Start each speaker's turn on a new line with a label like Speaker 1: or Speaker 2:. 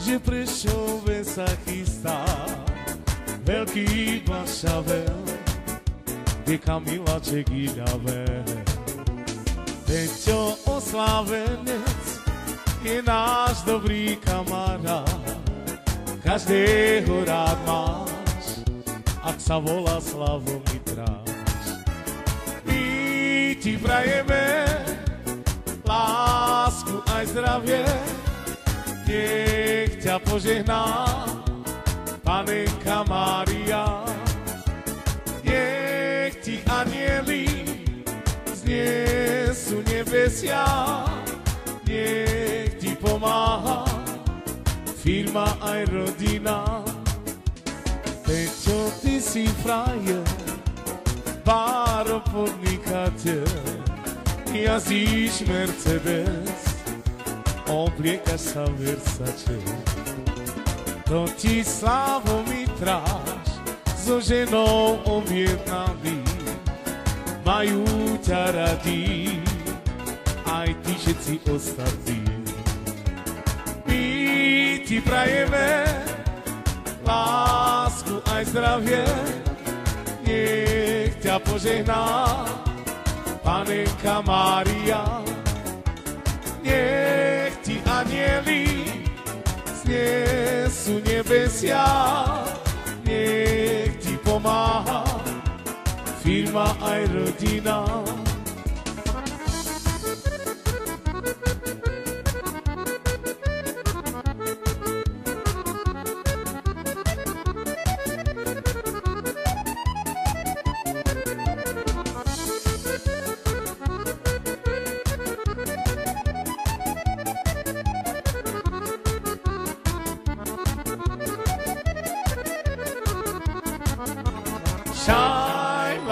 Speaker 1: že Prešove sa chystá veľký bašavel, kde Kamilaček idáve. Peťo oslávenec je náš dobrý kamarát, každého rád máš, ak sa volá Slavomíráš. My ti prajeme lásku aj zdravie, nech ťa požehná Panenka Mária. Nech ti anjeli zniesú nebesia, nech ti pomáha firma aj rodina. Peťo, ty si frajer, Báro podnikateľ, jazdíš Mercedes, obliekaš sa Versace. To ti Slavomíráš so ženou objednali, majú ťa radi, aj ty všetci ostatní. My ti prajeme lásku aj zdravie, nech ťa požehná Panenka Mária. Nech ti anjeli zniesú nebesia, nech ti pomáha firma aj rodina.